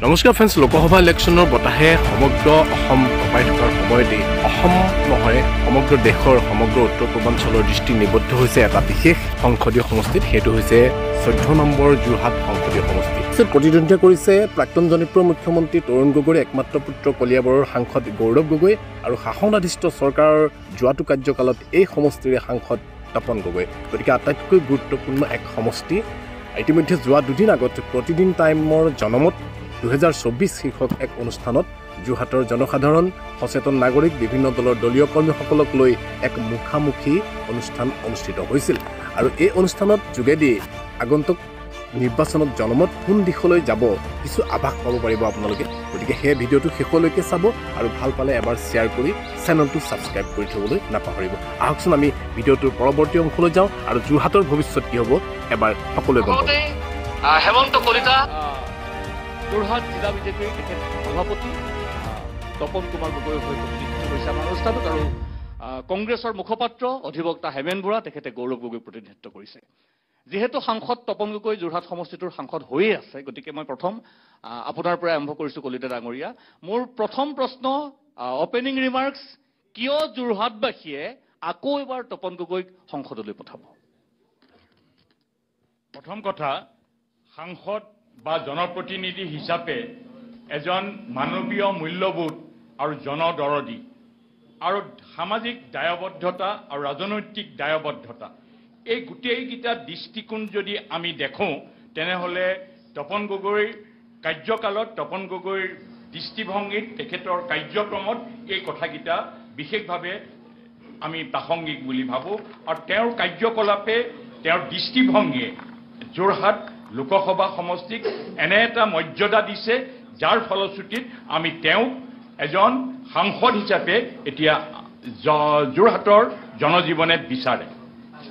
নমস্কাৰ ফ্ৰেণ্ডছ, লোকসভা ইলেকশ্যনৰ বতাহে সমগ্ৰ অসম কঁপাই থকাৰ সময়তে অসম নহয় সমগ্ৰ দেশৰ সমগ্ৰ উত্তৰ পূৰ্বাঞ্চলৰ দৃষ্টি নিবদ্ধ হৈছে এটা বিশেষ সংসদীয় সমষ্টিত। সেইটো হৈছে 14 নম্বৰ যোৰহাট সংসদীয় সমষ্টি। প্ৰতিদ্বন্দ্বিতা কৰিছে প্ৰাক্তন জনপ্ৰিয় মুখ্যমন্ত্ৰী তৰুণ গগৈৰ একমাত্ৰ পুত্ৰ কলিয়াবৰৰ সাংসদ গৌৰৱ গগৈ আৰু শাসনাধিষ্ঠ চৰকাৰৰ যোৱাটো কাৰ্যকালত এই সমষ্টিৰে সাংসদ তপন গগৈ। গতিকে আটাইতকৈ গুৰুত্বপূৰ্ণ এক সমষ্টি। ইতিমধ্যে যোৱা দুদিন আগত প্ৰতিদিন টাইমৰ জনমত 2024 শীৰ্ষক এক অনুষ্ঠানত যোৰহাটৰ জনসাধাৰণ, সচেতন নাগৰিক, বিভিন্ন দলৰ দলীয় কৰ্মীসকলক লৈ এক মুখামুখি অনুষ্ঠান অনুষ্ঠিত হৈছিল। আৰু এই অনুষ্ঠানত যোগেদি আগন্তুক নিৰ্বাচনত জনমত কোন দিশলৈ যাব কিছু আভাস পাব পাৰিব আপোনালোকে। গতিকে সেই ভিডিঅ'টো শেষলৈকে চাব আৰু ভাল পালে এবাৰ শ্বেয়াৰ কৰি চেনেলটো ছাবস্ক্ৰাইব কৰি থ'বলৈ নাপাহৰিব। আহকচোন আমি ভিডিঅ'টোৰ পৰৱৰ্তী অংশলৈ যাওঁ আৰু যোৰহাটৰ ভৱিষ্যত কি হ'ব এবাৰ সকলোৱে গম পাব। হেমন্ত কলিতা যোৰহাট জিলা বিজেপিৰ সভাপতি তপন কুমাৰ গগৈৰ হৈ প্ৰতিনিধিত্ব কৰিছে আমাৰ অনুষ্ঠানত, আৰু কংগ্ৰেছৰ মুখপাত্ৰ অধিবক্তা হেমেন বৰা তেখেতে গৌৰৱ গগৈ প্ৰতিনিধিত্ব কৰিছে। যিহেতু সাংসদ তপন গগৈ যোৰহাট সমষ্টিটোৰ সাংসদ হৈয়ে আছে, গতিকে মই প্ৰথম আপোনাৰ পৰা আৰম্ভ কৰিছোঁ কলিতা ডাঙৰীয়া। মোৰ প্ৰথম প্ৰশ্ন, অপেনিং ৰিমাৰ্কছ, কিয় যোৰহাটবাসীয়ে আকৌ এবাৰ তপন গগৈক সংসদলৈ পঠাব? প্ৰথম কথা, সাংসদ বা জনপ্ৰতিনিধি হিচাপে এজন মানৱীয় মূল্যবোধ আৰু জনদৰদী আৰু সামাজিক দায়বদ্ধতা আৰু ৰাজনৈতিক দায়বদ্ধতা, এই গোটেইকেইটা দৃষ্টিকোণ যদি আমি দেখোঁ, তেনেহ'লে তপন গগৈৰ কাৰ্যকালত, তপন গগৈৰ দৃষ্টিভংগীত, তেখেতৰ কাৰ্যক্ৰমত এই কথাকেইটা বিশেষভাৱে আমি প্ৰাসংগিক বুলি ভাবোঁ। আৰু তেওঁৰ কাৰ্যকলাপে, তেওঁৰ দৃষ্টিভংগীয়ে যোৰহাট লোকসভা সমষ্টিক এনে এটা মৰ্যাদা দিছে, যাৰ ফলশ্ৰুতিত আমি তেওঁক এজন সাংসদ হিচাপে এতিয়া যোৰহাটৰ জনজীৱনে বিচাৰে।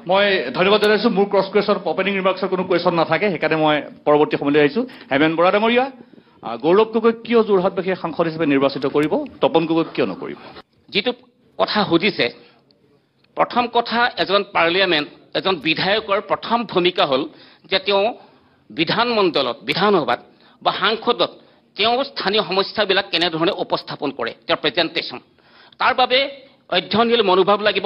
মই ধন্যবাদ জনাইছোঁ। মোৰ ক্ৰছ কুৱেশ্যন, অপেনিং ৰিমাৰ্কছৰ কোনো কুৱেশ্যন নাথাকে, সেইকাৰণে মই পৰৱৰ্তী সময়লৈ আহিছোঁ। হেমেন বৰা ডাঙৰীয়া, গৌৰৱ গগৈক কিয় যোৰহাটবাসীয়ে সাংসদ হিচাপে নিৰ্বাচিত কৰিব, তপন গগৈক কিয় নকৰিব? যিটো কথা সুধিছে, প্ৰথম কথা, এজন পাৰ্লিয়ামেণ্ট, এজন বিধায়কৰ প্ৰথম ভূমিকা হ'ল যে তেওঁ বিধানমণ্ডলত, বিধানসভাত বা সাংসদত তেওঁ স্থানীয় সমস্যাবিলাক কেনেধৰণে উপস্থাপন কৰে, তেওঁৰ প্ৰেজেণ্টেশ্যন। তাৰ বাবে অধ্যয়নশীল মনোভাৱ লাগিব,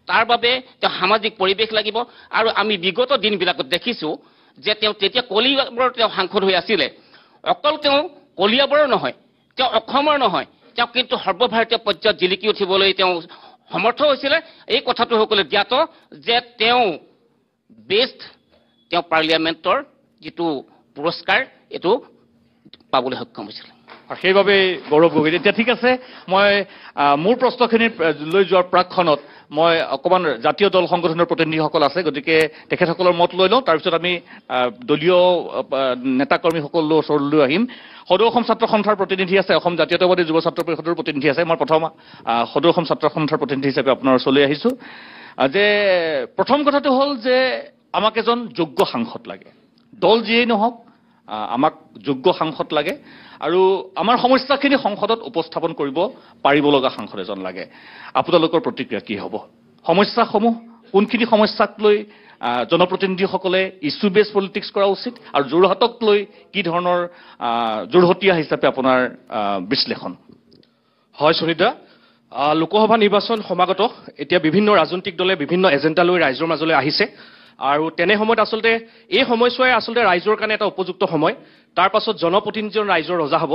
তাৰ বাবে তেওঁ সামাজিক পৰিৱেশ লাগিব। আৰু আমি বিগত দিনবিলাকত দেখিছোঁ যে তেওঁ তেতিয়া কলিয়াবৰৰ তেওঁ সাংসদ হৈ আছিলে। অকল তেওঁ কলিয়াবৰৰ নহয়, তেওঁ অসমৰ নহয়, তেওঁ কিন্তু সৰ্বভাৰতীয় পৰ্যায়ত জিলিকি উঠিবলৈ তেওঁ সমৰ্থ হৈছিলে। এই কথাটো সকলোৱে জ্ঞাত যে তেওঁ বেষ্ট, তেওঁ পাৰ্লিয়ামেণ্টৰ যিটো পুৰস্কাৰ এইটো পাবলৈ সক্ষম হৈছিল, আৰু সেইবাবে গৌৰৱ গগৈ। এতিয়া ঠিক আছে, মই মোৰ প্ৰশ্নখিনি লৈ যোৱাৰ প্ৰাকখনত মই অকণমান জাতীয় দল সংগঠনৰ প্ৰতিনিধিসকল আছে, গতিকে তেখেতসকলৰ মত লৈ লওঁ। তাৰপিছত আমি দলীয় নেতাকৰ্মীসকলৰ ওচৰলৈ আহিম। সদৌ অসম ছাত্ৰ সন্থাৰ প্ৰতিনিধি আছে, অসম জাতীয়তাবাদী যুৱ ছাত্ৰ পৰিষদৰ প্ৰতিনিধি আছে। মই প্ৰথম সদৌ অসম ছাত্ৰ সন্থাৰ প্ৰতিনিধি হিচাপে আপোনাৰ ওচৰলৈ আহিছোঁ। যে প্ৰথম কথাটো হ'ল যে আমাক এজন যোগ্য সাংসদ লাগে, দল যিয়েই নহওক, আমাক যোগ্য সাংসদ লাগে আৰু আমাৰ সমস্যাখিনি সংসদত উপস্থাপন কৰিব পাৰিব লগা সাংসদ এজন লাগে। আপোনালোকৰ প্ৰতিক্ৰিয়া কি হ'ব? সমস্যাসমূহ, কোনখিনি সমস্যাক লৈ জনপ্ৰতিনিধিসকলে ইছ্যু বেছ পলিটিক্স কৰা উচিত, আৰু যোৰহাটক লৈ কি ধৰণৰ যোৰহতীয়া হিচাপে আপোনাৰ বিশ্লেষণ? হয় সুনীতা, লোকসভা নিৰ্বাচন সমাগত। এতিয়া বিভিন্ন ৰাজনৈতিক দলে বিভিন্ন এজেণ্ডা লৈ ৰাইজৰ মাজলৈ আহিছে, আৰু তেনে সময়ত আচলতে এই সময়ছোৱাই আচলতে ৰাইজৰ কাৰণে এটা উপযুক্ত সময়। তাৰ পাছত জনপ্ৰতিনিধিজন ৰাইজৰ ৰজা হ'ব,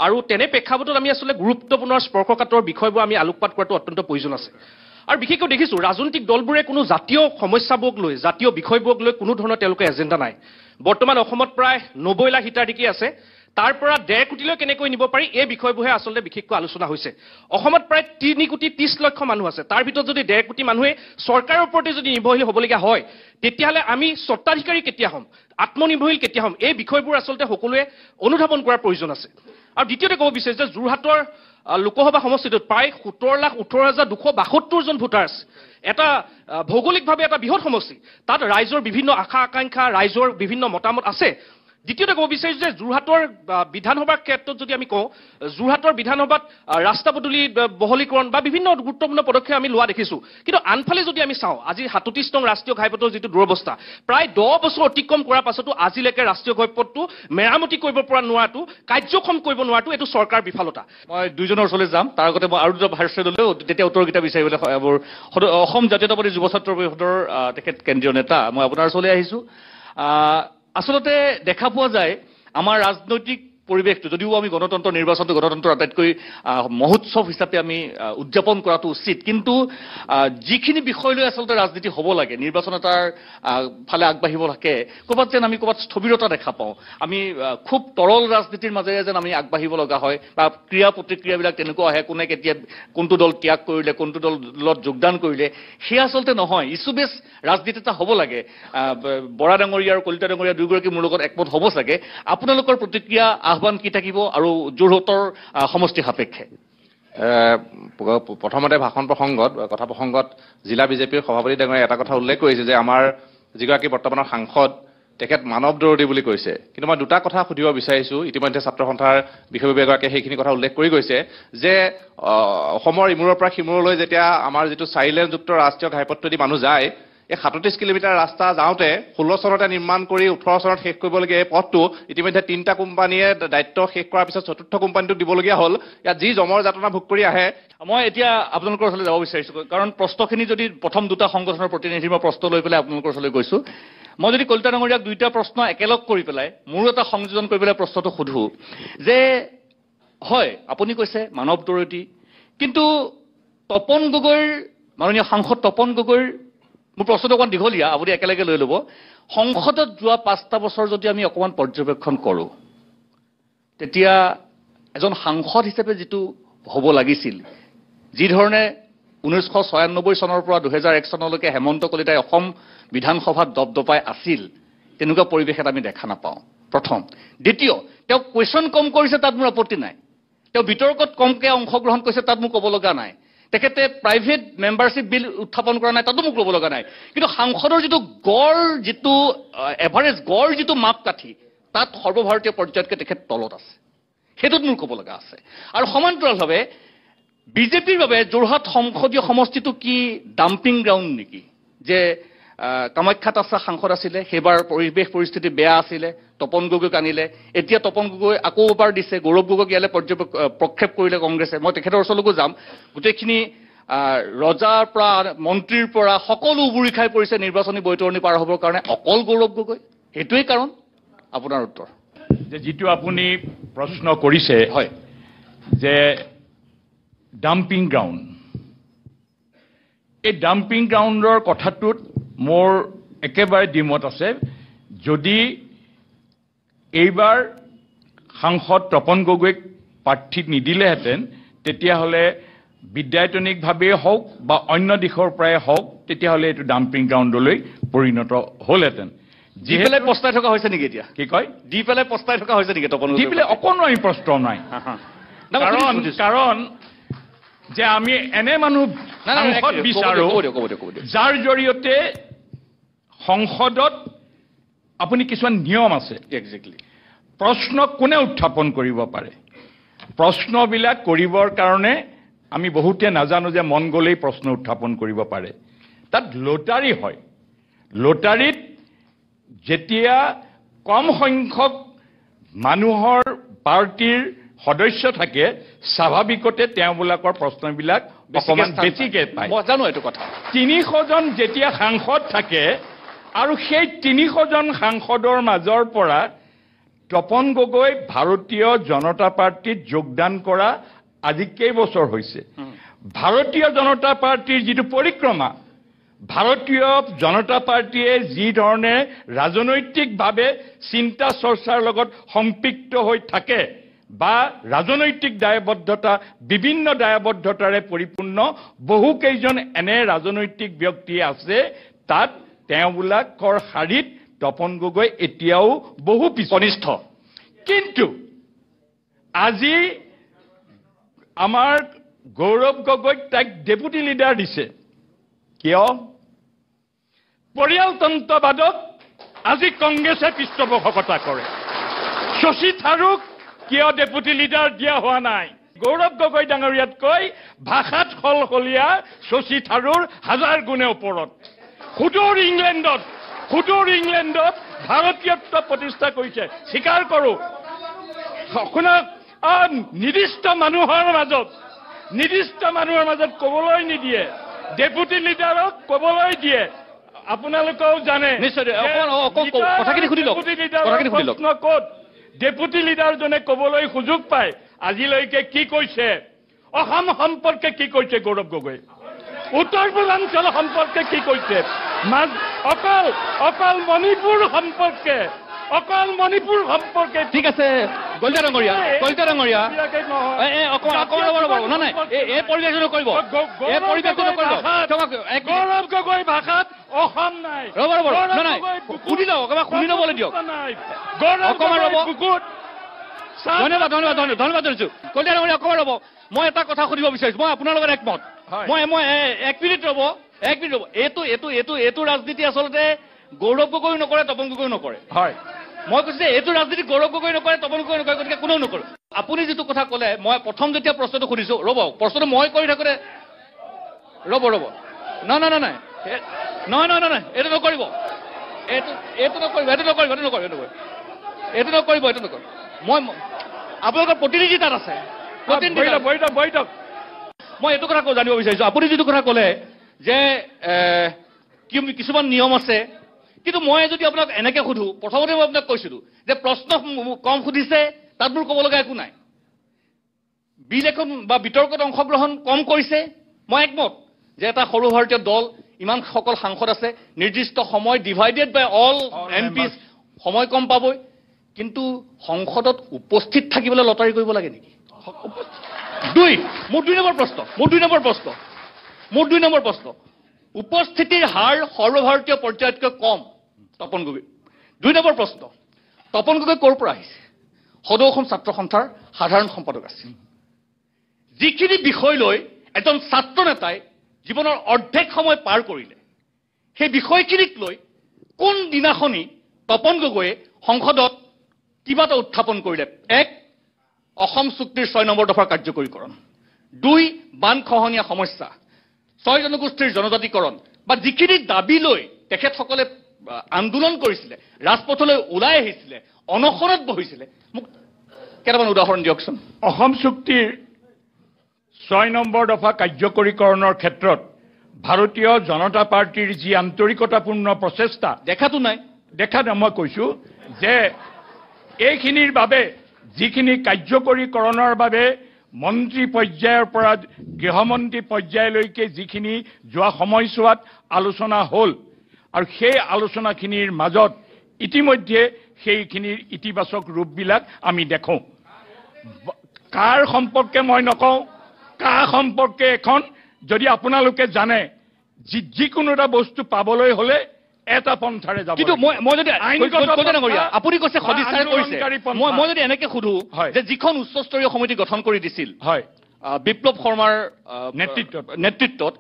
আৰু তেনে প্ৰেক্ষাপটত আমি আচলতে গুৰুত্বপূৰ্ণ স্পৰ্শকাতৰ বিষয়বোৰ আমি আলোকপাত কৰাটো অত্যন্ত প্ৰয়োজন আছে। আৰু বিশেষকৈ দেখিছোঁ ৰাজনৈতিক দলবোৰে কোনো জাতীয় সমস্যাবোৰক লৈ, জাতীয় বিষয়বোৰক লৈ কোনো ধৰণৰ তেওঁলোকৰ এজেণ্ডা নাই। বৰ্তমান অসমত প্ৰায় 90 লাখ হিতাধিকাৰী আছে, তাৰ পৰা 1.5 কোটিলৈ কেনেকৈ নিব পাৰি, এই বিষয়বোৰহে আচলতে বিশেষকৈ আলোচনা হৈছে। অসমত প্ৰায় 3 কোটি 30 লক্ষ মানুহ আছে, তাৰ ভিতৰত যদি 1.5 কোটি মানুহে চৰকাৰৰ ওপৰতে যদি নিৰ্ভৰশীল হ'বলগীয়া হয়, তেতিয়াহ'লে আমি স্বত্বাধিকাৰী কেতিয়া হ'ম, আত্মনিৰ্ভৰশীল কেতিয়া হ'ম, এই বিষয়বোৰ আচলতে সকলোৱে অনুধাৱন কৰাৰ প্ৰয়োজন আছে। আৰু দ্বিতীয়তে ক'ব বিচাৰিছোঁ যে যোৰহাটৰ লোকসভা সমষ্টিটোত প্ৰায় 17,18,272 জন ভোটাৰ আছে। এটা ভৌগোলিকভাৱে এটা বৃহৎ সমষ্টি, তাত ৰাইজৰ বিভিন্ন আশা আকাংক্ষা, ৰাইজৰ বিভিন্ন মতামত আছে। দ্বিতীয়তে ক'ব বিচাৰিছোঁ যে যোৰহাটৰ বিধানসভাৰ ক্ষেত্ৰত যদি আমি কওঁ, যোৰহাটৰ বিধানসভাত ৰাস্তা পদূলি বহলীকৰণ বা বিভিন্ন গুৰুত্বপূৰ্ণ পদক্ষেপ আমি লোৱা দেখিছোঁ। কিন্তু আনফালে যদি আমি চাওঁ, আজি ৩৭ নং ৰাষ্ট্ৰীয় ঘাইপথৰ যিটো দুৰৱস্থা, প্ৰায় 10 বছৰ অতিক্ৰম কৰাৰ পাছতো আজিলৈকে ৰাষ্ট্ৰীয় ঘাইপথটো মেৰামতি কৰিব পৰা নোৱাৰাটো, কাৰ্যক্ষম কৰিব নোৱাৰাটো এইটো চৰকাৰৰ বিফলতা। মই দুইজনৰ ওচৰলৈ যাম, তাৰ আগতে মই আৰু দুটা ভাষ্য দিলেও তেতিয়া উত্তৰকেইটা বিচাৰিবলৈ মোৰ অসম জাতীয়তাবাদী যুৱ ছাত্ৰ পৰিষদৰ তেখেত কেন্দ্ৰীয় নেতা, মই আপোনাৰ ওচৰলৈ আহিছোঁ। আচলতে দেখা পোৱা যায় আমাৰ ৰাজনৈতিক পৰিৱেশটো, যদিও আমি গণতন্ত্ৰ নিৰ্বাচনটো গণতন্ত্ৰৰ আটাইতকৈ মহোৎসৱ হিচাপে আমি উদযাপন কৰাটো উচিত, কিন্তু যিখিনি বিষয় লৈ আচলতে ৰাজনীতি হ'ব লাগে, নিৰ্বাচন এটাৰ ফালে আগবাঢ়িব লাগে, ক'ৰবাত যেন আমি ক'ৰবাত স্থবিৰতা দেখা পাওঁ। আমি খুব তৰল ৰাজনীতিৰ মাজেৰে যেন আমি আগবাঢ়িব লগা হয়, বা ক্ৰিয়া প্ৰতিক্ৰিয়াবিলাক তেনেকুৱা আহে, কোনে কেতিয়া কোনটো দল ত্যাগ কৰিলে, কোনটো দলত যোগদান কৰিলে, সেয়া আচলতে নহয়। ইছ্যু বেছ ৰাজনীতি এটা হ'ব লাগে। বৰা ডাঙৰীয়া আৰু কলিতা ডাঙৰীয়া দুয়োগৰাকী মোৰ লগত একমত হ'ব চাগে। আপোনালোকৰ প্ৰতিক্ৰিয়া, আহ্বান কি থাকিব আৰু যোৰহাটৰ সমষ্টি সাপেক্ষে? প্ৰথমতে ভাষণ প্ৰসংগত, কথা প্ৰসংগত জিলা বিজেপিৰ সভাপতি ডাঙৰীয়াই এটা কথা উল্লেখ কৰিছে যে আমাৰ যিগৰাকী বৰ্তমানৰ সাংসদ তেখেত মানৱ দৰদী বুলি কৈছে। কিন্তু মই দুটা কথা সুধিব বিচাৰিছোঁ। ইতিমধ্যে ছাত্ৰ সন্থাৰ বিষয়ববীয়াগৰাকীয়ে সেইখিনি কথা উল্লেখ কৰি গৈছে যে অসমৰ ইমূৰৰ পৰা সিমূৰলৈ যেতিয়া আমাৰ যিটো 4 লেনযুক্ত ৰাষ্ট্ৰীয় ঘাইপথটোৱেদি মানুহ যায়, এই 37 কিলোমিটাৰ ৰাস্তা যাওঁতে 16 চনতে নিৰ্মাণ কৰি 18 চনত শেষ কৰিবলগীয়া এই পথটো ইতিমধ্যে 3টা কোম্পানীয়ে দায়িত্ব শেষ কৰাৰ পিছত 4ৰ্থ কোম্পানীটোক দিবলগীয়া হ'ল। ইয়াত যি জমৰ যাতনা ভোগ কৰি আহে। মই এতিয়া আপোনালোকৰ ওচৰলৈ যাব বিচাৰিছোঁ, কাৰণ প্ৰশ্নখিনি যদি প্ৰথম দুটা সংগঠনৰ প্ৰতিনিধিৰ মই প্ৰশ্ন লৈ পেলাই আপোনালোকৰ ওচৰলৈ গৈছোঁ। মই যদি কলিতা ডাঙৰীয়াক দুইটা প্ৰশ্ন একেলগ কৰি পেলাই মোৰো এটা সংযোজন কৰি পেলাই প্ৰশ্নটো সোধোঁ যে, হয় আপুনি কৈছে মানৱ দৰদী, কিন্তু তপন গগৈৰ, মাননীয় সাংসদ তপন গগৈৰ, মোৰ প্ৰশ্নটো অকণমান দীঘলীয়া, আপুনি একেলগে লৈ ল'ব। সংসদত যোৱা 5টা বছৰ যদি আমি অকণমান পৰ্যবেক্ষণ কৰোঁ, তেতিয়া এজন সাংসদ হিচাপে যিটো হ'ব লাগিছিল, যিধৰণে 1996 চনৰ পৰা 2001 চনলৈকে হেমন্ত কলিতাই অসম বিধানসভাত দপদপাই আছিল, তেনেকুৱা পৰিৱেশ এটা আমি দেখা নাপাওঁ। প্ৰথম। দ্বিতীয়, তেওঁ কুৱেশ্যন কম কৰিছে, তাত মোৰ আপত্তি নাই। তেওঁ বিতৰ্কত কমকৈ অংশগ্ৰহণ কৰিছে, তাত মোক ক'ব লগা নাই। তেখেতে প্ৰাইভেট মেম্বাৰশ্বিপ বিল উত্থাপন কৰা নাই, তাতো মোক ল'ব লগা নাই। কিন্তু সাংসদৰ যিটো গড়, যিটো এভাৰেজ গড়, যিটো মাপকাঠি, তাত সৰ্বভাৰতীয় পৰ্যায়তকৈ তেখেত তলত আছে। সেইটোত মোৰ ক'ব লগা আছে। আৰু সমান্তৰালভাৱে বিজেপিৰ বাবে যোৰহাট সংসদীয় সমষ্টিটো কি ডাম্পিং গ্ৰাউণ্ড নেকি? যে কামাখ্যাত আছে সাংসদ আছিলে, সেইবাৰ পৰিৱেশ পৰিস্থিতি বেয়া আছিলে, তপন গগৈক আনিলে, এতিয়া তপন গগৈ আকৌ এবাৰ দিছে, গৌৰৱ গগৈক ইয়ালৈ প্ৰক্ষেপ কৰিলে কংগ্ৰেছে। মই তেখেতৰ ওচৰলৈকো যাম। গোটেইখিনি ৰজাৰ পৰা মন্ত্ৰীৰ পৰা সকলো উবুৰি খাই পৰিছে নিৰ্বাচনী বৈতৰণি পাৰ হ'বৰ কাৰণে, অকল গৌৰৱ গগৈ। সেইটোৱেই কাৰণ। আপোনাৰ উত্তৰ? যে যিটো আপুনি প্ৰশ্ন কৰিছে, হয়, যে ডাম্পিং গ্ৰাউণ্ড, এই ডাম্পিং গ্ৰাউণ্ডৰ কথাটোত মোৰ একেবাৰে দ্বিমত আছে। যদি এইবাৰ সাংসদ তপন গগৈক প্ৰাৰ্থী নিদিলেহেঁতেন, তেতিয়াহ'লে বিদ্যায়তনিকভাৱেই হওক বা অন্য দিশৰ পৰাই হওক, তেতিয়াহ'লে এইটো ডাম্পিং গ্ৰাউণ্ডলৈ পৰিণত হ'লহেঁতেন। দি পেলাই পস্তাই থকা হৈছে নেকি এতিয়া? কি কয়? দি পেলাই পস্তাই থকা হৈছে নেকি তপন গগৈ? দি পেলাই অকণো আমি প্ৰশ্ন নাই। কাৰণ যে আমি এনে মানুহ সাংসদ বিচাৰো যাৰ জৰিয়তে সংসদত আপুনি কিছুমান নিয়ম আছে। একজেক্টলি। প্ৰশ্ন কোনে উত্থাপন কৰিব পাৰে, প্ৰশ্নবিলাক কৰিবৰ কাৰণে আমি বহুতে নাজানো যে মন গ'লেই প্ৰশ্ন উত্থাপন কৰিব পাৰে। তাত লটাৰী হয়। লটাৰীত যেতিয়া কম সংখ্যক মানুহৰ পাৰ্টিৰ সদস্য থাকে, স্বাভাৱিকতে তেওঁবিলাকৰ প্ৰশ্নবিলাক অকণমান বেছিকৈ পায়। মই জানো এইটো কথা। 300জন যেতিয়া সাংসদ থাকে আৰু সেই 300জন সাংসদৰ মাজৰ পৰা তপন গগৈ ভাৰতীয় জনতা পাৰ্টীত যোগদান কৰা আজি কেইবছৰ হৈছে। ভাৰতীয় জনতা পাৰ্টীৰ যিটো পৰিক্ৰমা, ভাৰতীয় জনতা পাৰ্টীয়ে যি ধৰণে ৰাজনৈতিকভাৱে চিন্তা চৰ্চাৰ লগত সম্পৃক্ত হৈ থাকে বা ৰাজনৈতিক দায়বদ্ধতা, বিভিন্ন দায়বদ্ধতাৰে পৰিপূৰ্ণ বহুকেইজন এনে ৰাজনৈতিক ব্যক্তি আছে, তাত তেওঁবিলাকৰ শাৰীত তপন গগৈ এতিয়াও বহু কনিষ্ঠ। কিন্তু আজি আমাৰ গৌৰৱ গগৈক তাইক ডেপুটি লিডাৰ দিছে। কিয়? পৰিয়ালতন্ত্ৰবাদক আজি কংগ্ৰেছে পৃষ্ঠপোষকতা কৰে। শশী থাৰুক কিয় ডেপুটি লিডাৰ দিয়া হোৱা নাই গৌৰৱ গগৈ ডাঙৰীয়াতকৈ ভাষাত সলসলীয়া শশী থাৰুৰ 1000 গুণে ওপৰত সুদূৰ ইংলেণ্ডত ভাৰতীয়ত্ব প্ৰতিষ্ঠা কৰিছে স্বীকাৰ কৰোঁ শুনক নিৰ্দিষ্ট মানুহৰ মাজত ক'বলৈ নিদিয়ে ডেপুটি লিডাৰক ক'বলৈ দিয়ে আপোনালোকেও জানে প্ৰশ্ন ক'ত ডেপুটি লিডাৰজনে ক'বলৈ সুযোগ পায় আজিলৈকে কি কৈছে অসম সম্পৰ্কে কি কৈছে গৌৰৱ গগৈ উত্তৰ পূৰ্বাঞ্চল সম্পৰ্কে কি কৈছে অকল মণিপুৰ সম্পৰ্কে ঠিক আছে কলিতা ডাঙৰীয়া এই পৰিৱেশটো নকৰিব গৌৰৱ গগৈ ভাষাত অসম নাই শুনি লওক শুনি ল'বলৈ দিয়ক ধন্যবাদ জনাইছো কলিতা ডাঙৰীয়া অকমান ৰ'ব মই এটা কথা সুধিব বিচাৰিছো মই আপোনাৰ লগত একমত মই এক মিনিট ৰ'ব এইটো ৰাজনীতি আচলতে গৌৰৱ গগৈ নকৰে তপন গগৈ নকৰে হয় মই কৈছো যে এইটো ৰাজনীতি গৌৰৱ গগৈ নকৰে তপন গগৈ নকৰে গতিকে কোনেও নকৰে আপুনি যিটো কথা ক'লে মই প্ৰথম যেতিয়া প্ৰশ্নটো সুধিছো ৰ'ব প্ৰশ্নটো মই কৰি থাকোঁতে ৰ'ব নাই এইটো নকৰিব মই আপোনালোকৰ প্ৰতিনিধি তাত আছে মই এইটো কথা জানিব বিচাৰিছো আপুনি যিটো কথা ক'লে যে কিছুমান নিয়ম আছে কিন্তু মই যদি আপোনাক এনেকে সুধো প্ৰথমতে মই আপোনাক কৈছিলো যে প্ৰশ্ন কম সুধিছে তাত মোৰ ক'ব লগা একো নাই বিল এখন বা বিতৰ্কত অংশগ্ৰহণ কম কৰিছে মই একমত যে এটা সৰু ভাৰতীয় দল ইমান সকল সাংসদ আছে নিৰ্দিষ্ট সময় ডিভাইডেড বাই অল এমপিজ সময় কম পাবই কিন্তু সংসদত উপস্থিত থাকিবলৈ লটাৰী কৰিব লাগে নেকি মোৰ দুই নম্বৰ প্ৰশ্ন উপস্থিতিৰ হাৰ সৰ্বভাৰতীয় পৰ্যায়তকৈ কম তপন গগৈ 2 নম্বৰ প্ৰশ্ন তপন গগৈ ক'ৰ পৰা আহিছে সদৌ অসম ছাত্ৰ সন্থাৰ সাধাৰণ সম্পাদক আছিল যিখিনি বিষয় লৈ এজন ছাত্ৰ নেতাই জীৱনৰ অৰ্ধেক সময় পাৰ কৰিলে সেই বিষয়খিনিক লৈ কোন দিনাখনি তপন গগৈয়ে সংসদত কিবা এটা উত্থাপন কৰিলে 1 অসম চুক্তিৰ 6 নম্বৰ দফাৰ কাৰ্যকৰীকৰণ 2 বান খহনীয়া সমস্যা 6 জনগোষ্ঠীৰ জনজাতিকৰণ বা যিখিনি দাবী লৈ তেখেতসকলে আন্দোলন কৰিছিলে ৰাজপথলৈ ওলাই আহিছিলে অনশনত বহিছিলে মোক কেইটামান উদাহৰণ দিয়কচোন অসম চুক্তিৰ 6 নম্বৰ দফা কাৰ্যকৰীকৰণৰ ক্ষেত্ৰত ভাৰতীয় জনতা পাৰ্টিৰ যি আন্তৰিকতাপূৰ্ণ প্ৰচেষ্টা দেখা মই কৈছো যে এইখিনিৰ বাবে যিখিনি কাৰ্যকৰীকৰণৰ বাবে মন্ত্ৰী পৰ্যায়ৰ পৰা গৃহমন্ত্ৰী পৰ্যায়লৈকে যিখিনি যোৱা সময়ছোৱাত আলোচনা হ'ল আৰু সেই আলোচনাখিনিৰ মাজত ইতিমধ্যে সেইখিনিৰ ইতিবাচক ৰূপবিলাক আমি দেখোঁ কাৰ সম্পৰ্কে মই নকওঁ কাৰ সম্পৰ্কে এখন যদি আপোনালোকে জানে যিকোনো এটা বস্তু পাবলৈ হ'লে এটা পন্থাৰে যাব কিন্তু মই যদি আপুনি কৈছে সদিচ্ছাৰে কৰিছে মই যদি এনেকে সুধো যে যিখন উচ্চস্তৰীয় সমিতি গঠন কৰি দিছিল বিপ্লৱ শৰ্মাৰ নেতৃত্বত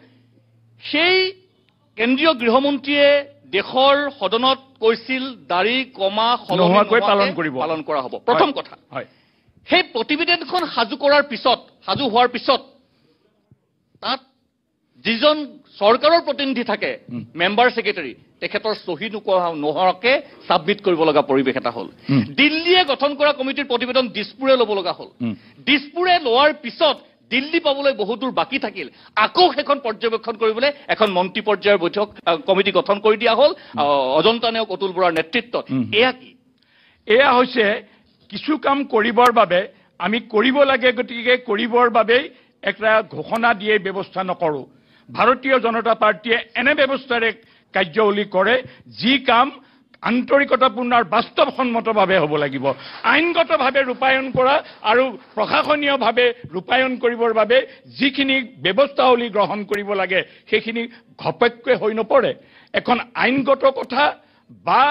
সেই কেন্দ্ৰীয় গৃহমন্ত্ৰীয়ে দেশৰ সদনত কৈছিল দাড়ি কমা নোহোৱাকৈ পালন কৰা হ'ব প্ৰথম কথা সেই প্ৰতিবেদনখন সাজু হোৱাৰ পিছত তাত যিজন চৰকাৰৰ প্ৰতিনিধি থাকে মেম্বাৰ ছেক্ৰেটাৰী তেখেতৰ চহী নোহোৱাকে ছাবমিট কৰিব লগা পৰিৱেশ এটা হ'ল দিল্লীয়ে গঠন কৰা কমিটিৰ প্ৰতিবেদন দিছপুৰে ল'ব লগা হ'ল দিছপুৰে লোৱাৰ পিছত দিল্লী পাবলৈ বহুত দূৰ বাকী থাকিল আকৌ সেইখন পৰ্যবেক্ষণ কৰিবলৈ এখন মন্ত্ৰী পৰ্যায়ৰ বৈঠক কমিটি গঠন কৰি দিয়া হ'ল অজন্তা নেওগ অতুল বৰাৰ নেতৃত্বত এয়া হৈছে কিছু কাম কৰিবৰ বাবে আমি কৰিব লাগে গতিকে কৰিবৰ বাবে একটা ঘোষণা দিয়ে ব্যৱস্থা নকৰোঁ ভাৰতীয় জনতা পাৰ্টিয়ে এনে ব্যৱস্থাৰে কাৰ্যৱলী কৰে যি কাম আন্তৰিকতাপূৰ্ণ আৰু বাস্তৱসন্মতভাৱে হ'ব লাগিব আইনগতভাৱে ৰূপায়ণ কৰা আৰু প্ৰশাসনীয়ভাৱে ৰূপায়ণ কৰিবৰ বাবে যিখিনি ব্যৱস্থাৱলী গ্ৰহণ কৰিব লাগে সেইখিনি ঘপককৈ হৈ নপৰে এখন আইনগত কথা বা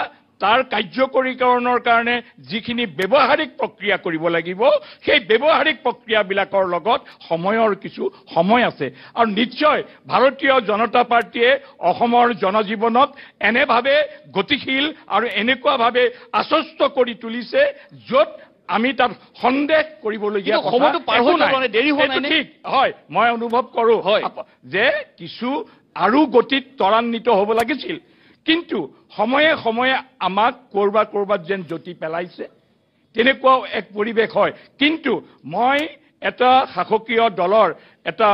তাৰ কাৰ্যকৰীকৰণৰ কাৰণে যিখিনি ব্যৱহাৰিক প্ৰক্ৰিয়া কৰিব লাগিব সেই ব্যৱহাৰিক প্ৰক্ৰিয়াবিলাকৰ লগত সময়ৰ কিছু সময় আছে আৰু নিশ্চয় ভাৰতীয় জনতা পাৰ্টীয়ে অসমৰ জনজীৱনক এনেভাৱে গতিশীল আৰু এনেকুৱাভাৱে আশ্বস্ত কৰি তুলিছে য'ত আমি তাত সন্দেহ কৰিবলগীয়া সময়টো পাৰ হৈ যাব নে দেৰি হোৱা নাই ঠিক হয় মই অনুভৱ কৰোঁ যে কিছু আৰু গতিত ত্বৰান্বিত হ'ব লাগিছিল কিন্তু সময়ে সময়ে আমাক কৰবাত যেন জ্যোতি পেলাইছে তেনেকুৱাও এক পৰিৱেশ হয় কিন্তু মই এটা শাসকীয় দলৰ এটা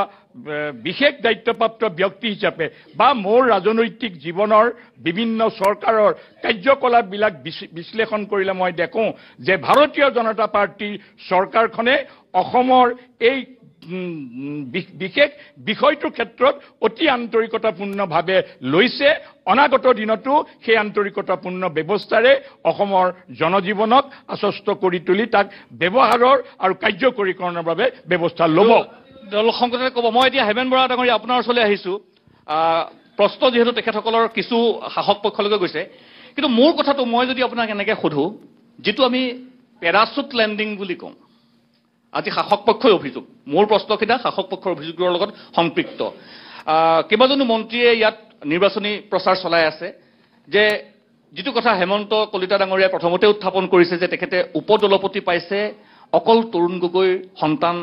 বিশেষ দায়িত্বপ্ৰাপ্ত ব্যক্তি হিচাপে বা মোৰ ৰাজনৈতিক জীৱনৰ বিভিন্ন চৰকাৰৰ কাৰ্যকলাপবিলাক বিশ্লেষণ কৰিলে মই দেখোঁ যে ভাৰতীয় জনতা পাৰ্টীৰ চৰকাৰখনে অসমৰ এই বিশেষ বিষয়টোৰ ক্ষেত্ৰত অতি আন্তৰিকতাপূৰ্ণভাৱে লৈছে অনাগত দিনতো সেই আন্তৰিকতাপূৰ্ণ ব্যৱস্থাৰে অসমৰ জনজীৱনক আশ্বস্ত কৰি তুলি তাক ব্যৱহাৰৰ আৰু কাৰ্যকৰীকৰণৰ বাবে ব্যৱস্থা ল'ব দল সংগঠনে ক'ব মই এতিয়া হেমেন বৰা ডাঙৰীয়া আপোনাৰ ওচৰলৈ আহিছোঁ প্ৰশ্ন যিহেতু তেখেতসকলৰ কিছু শাসক পক্ষলৈকে গৈছে কিন্তু মোৰ কথাটো মই যদি আপোনাক এনেকৈ সোধোঁ যিটো আমি পেৰাচুট লেণ্ডিং বুলি কওঁ আজি শাসক পক্ষই অভিযোগ মোৰ প্ৰশ্নকেইটা শাসক পক্ষৰ অভিযোগৰ লগত সম্পৃক্ত কেইবাজনো মন্ত্ৰীয়ে ইয়াত নিৰ্বাচনী প্ৰচাৰ চলাই আছে যে যিটো কথা হেমন্ত কলিতা ডাঙৰীয়াই প্ৰথমতে উত্থাপন কৰিছে যে তেখেতে উপদলপতি পাইছে অকল তৰুণ গগৈৰ সন্তান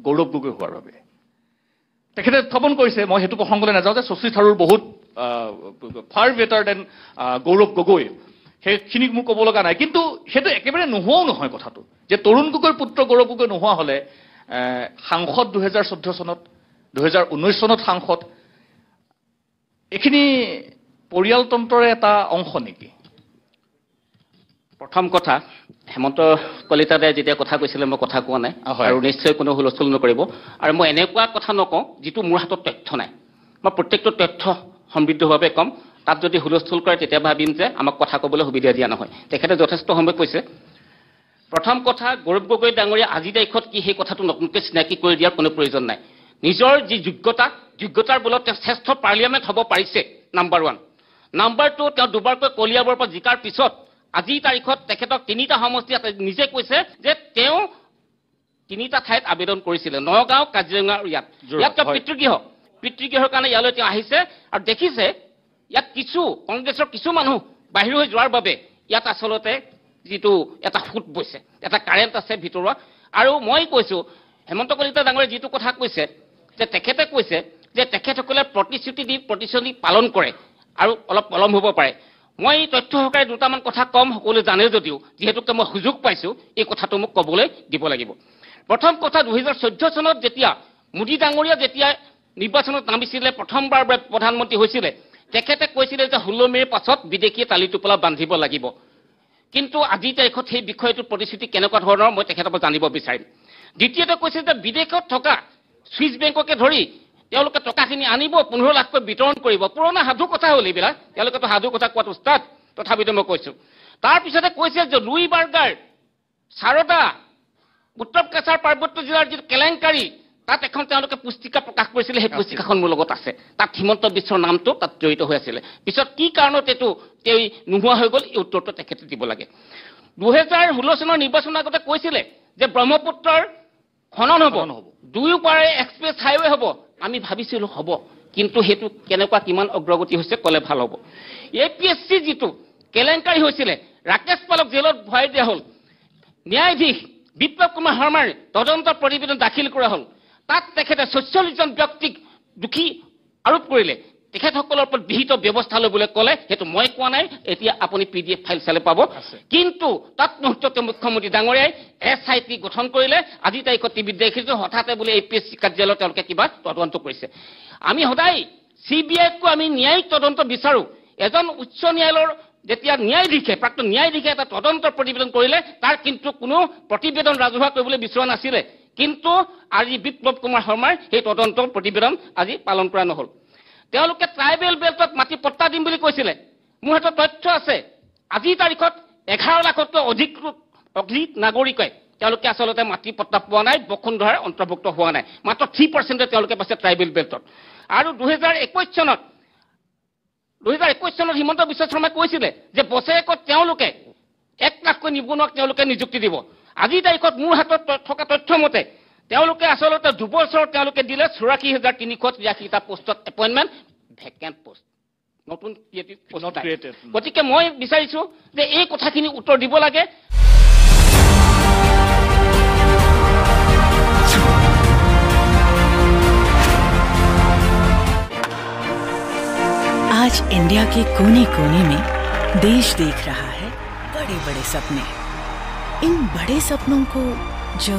গৌৰৱ গগৈ হোৱাৰ বাবে তেখেতে উত্থাপন কৰিছে মই সেইটো প্ৰসংগলৈ নাযাওঁ যে শশী থাৰুৰ বহুত ফাৰ বেটাৰ দেন গৌৰৱ গগৈ সেইখিনিক মোক ক'ব লগা নাই কিন্তু সেইটো একেবাৰে নোহোৱাও নহয় কথাটো যে তৰুণ গগৈৰ পুত্ৰ গৌৰৱ গগৈ নোহোৱা হ'লে সাংসদ 2014 চনত 2019 চনত সাংসদ এইখিনি পৰিয়ালতন্ত্ৰৰে এটা অংশ নেকি প্ৰথম কথা হেমন্ত কলিতাদাই যেতিয়া কথা কৈছিলে মই কথা কোৱা নাই আৰু নিশ্চয় কোনো হুলস্থুল নকৰিব আৰু মই এনেকুৱা কথা নকওঁ যিটো মোৰ হাতত তথ্য নাই মই প্ৰত্যেকটো তথ্য সমৃদ্ধভাৱে ক'ম তাত যদি হুলস্থুল কৰে তেতিয়া ভাবিম যে আমাক কথা ক'বলৈ সুবিধা দিয়া নহয় তেখেতে যথেষ্ট সময় কৈছে প্ৰথম কথা গৌৰৱ গগৈ ডাঙৰীয়া আজি তাৰিখত কি সেই কথাটো নতুনকৈ চিনাকি কৰি দিয়াৰ কোনো প্ৰয়োজন নাই নিজৰ যি যোগ্যতাৰ বলত তেওঁ শ্ৰেষ্ঠ পাৰ্লিয়ামেণ্ট হ'ব পাৰিছে নাম্বাৰ 1 নাম্বাৰ 2 তেওঁ দুবাৰকৈ কলিয়াবৰ পৰা জিকাৰ পিছত আজি তাৰিখত তেখেতক 3টা সমষ্টি নিজে কৈছে যে তেওঁ 3টা ঠাইত আবেদন কৰিছিলে নগাঁও কাজিৰঙা আৰু ইয়াত তেওঁ পিতৃগৃহৰ কাৰণে ইয়ালৈ তেওঁ আহিছে আৰু দেখিছে ইয়াত কিছু কংগ্ৰেছৰ কিছু মানুহ বাহিৰ হৈ যোৱাৰ বাবে ইয়াত আচলতে যিটো এটা ফুট বৈছে এটা কাৰেণ্ট আছে ভিতৰুৱা আৰু মই কৈছোঁ হেমন্ত কলিতা ডাঙৰীয়াই যিটো কথা কৈছে যে তেখেতে কৈছে যে তেখেতসকলে প্ৰতিশ্ৰুতি পালন কৰে আৰু অলপ পলম হ'ব পাৰে মই তথ্য সহকাৰে দুটামান কথা কম সকলোৱে জানে যদিও যিহেতুকে মই সুযোগ পাইছোঁ এই কথাটো মোক ক'বলৈ দিব লাগিব প্ৰথম কথা 2014 চনত যেতিয়া মোদী ডাঙৰীয়া যেতিয়া নিৰ্বাচনত নামিছিলে প্ৰথমবাৰ প্ৰধানমন্ত্ৰী হৈছিলে তেখেতে কৈছিলে যে 16 মে'ৰ পাছত বিদেশী তালি টোপোলা বান্ধিব লাগিব কিন্তু আজি তাৰিখত সেই বিষয়টোৰ প্ৰতিশ্ৰুতি কেনেকুৱা ধৰণৰ মই তেখেতৰ পৰা জানিব বিচাৰিম দ্বিতীয়তে কৈছে যে বিদেশত থকা ছুইচ বেংককে ধৰি তেওঁলোকে টকাখিনি আনিব 15 লাখকৈ বিতৰণ কৰিব পুৰণা সাধু কথা হ'ল এইবিলাক তেওঁলোকেতো সাধু কথা কোৱাটো ষ্টাৰ্ট তথাপিতো মই কৈছোঁ তাৰপিছতে কৈছে যে লুই বাৰ্গাৰ সাৰদা উত্তৰ কাছাৰ পাৰ্বত্য জিলাৰ যিটো কেলেংকাৰী তাত এখন তেওঁলোকে পুস্তিকা প্ৰকাশ কৰিছিলে সেই পুস্তিকাখন মোৰ লগত আছে তাত হিমন্ত বিশ্বৰ নামটো তাত জড়িত হৈ আছিলে পিছত কি কাৰণত এইটো তেওঁ নোহোৱা হৈ গ'ল এই উত্তৰটো তেখেতে দিব লাগে 2016 চনৰ নিৰ্বাচনৰ আগতে কৈছিলে যে ব্ৰহ্মপুত্ৰৰ খনন হ'ব দুয়োপাৰে এক্সপ্ৰেছ হাইৱে হ'ব আমি ভাবিছিলোঁ হ'ব কিন্তু সেইটো কেনেকুৱা কিমান অগ্ৰগতি হৈছে ক'লে ভাল হ'ব APSC যিটো কেলেংকাৰী হৈছিলে ৰাকেশ পালক জেলত ভৰাই দিয়া হ'ল ন্যায়াধীশ বিপ্লৱ কুমাৰ শৰ্মাৰ তদন্ত প্ৰতিবেদন দাখিল কৰা হ'ল তাত তেখেতে 46 জন ব্যক্তিক দুখী আৰোপ কৰিলে তেখেতসকলৰ ওপৰত বিহিত ব্যৱস্থা ল'বলৈ ক'লে সেইটো মই কোৱা নাই এতিয়া আপুনি PDF ফাইল চালে পাব কিন্তু তাত মুহূৰ্ততে মুখ্যমন্ত্ৰী ডাঙৰীয়াই SIT গঠন কৰিলে আজি তাৰিখত টিভিত দেখিছোঁ হঠাতে বোলে APSC কাৰ্যালয়ত তেওঁলোকে কিবা তদন্ত কৰিছে আমি সদায় CBIকো আমি ন্যায়িক তদন্ত বিচাৰোঁ এজন উচ্চ ন্যায়ালয়ৰ যেতিয়া ন্যায়াধীশে প্ৰাক্তন ন্যায়াধীশে এটা তদন্ত প্ৰতিবেদন কৰিলে তাৰ কিন্তু কোনো প্ৰতিবেদন ৰাজহুৱা কৰিবলৈ বিচৰা নাছিলে কিন্তু আজি বিপ্লৱ কুমাৰ শৰ্মাৰ সেই তদন্ত প্ৰতিবেদন আজি পালন কৰা নহ'ল তেওঁলোকে ট্ৰাইবেল বেল্টত মাটি পট্টা দিম বুলি কৈছিলে মোৰ হাতত তথ্য আছে আজি তাৰিখত 11 লাখতকৈ অধিক নাগৰিকে তেওঁলোকে আচলতে মাটি পট্টা পোৱা নাই বসুন্ধৰাৰ অন্তৰ্ভুক্ত হোৱা নাই মাত্ৰ 3% তেওঁলোকে পাইছে ট্ৰাইবেল বেল্টত আৰু 2021 চনত 2021 চনত হিমন্ত বিশ্ব শৰ্মাই কৈছিলে যে বছৰেকত তেওঁলোকে 1 লাখকৈ নিবনুৱাক তেওঁলোকে নিযুক্তি দিব। আজিৰ তাৰিখত মোৰ হাতত থকা তথ্য মতে তেওঁলোকে আচলতে 2 বছৰত তেওঁলোকে দিলে 84,383টা পোষ্টত এপইণ্টমেণ্ট, ভেকেণ্ট পোষ্ট, নতুন ক্ৰিয়েটিভ পোষ্ট। গতিকে মই বিচাৰিছোঁ যে এই কথাখিনি উত্তৰ দিব লাগে। आज इंडिया के कोने कोने में देश देख रहा है बड़े बड़े सपने। इन बड़े सपनों को जो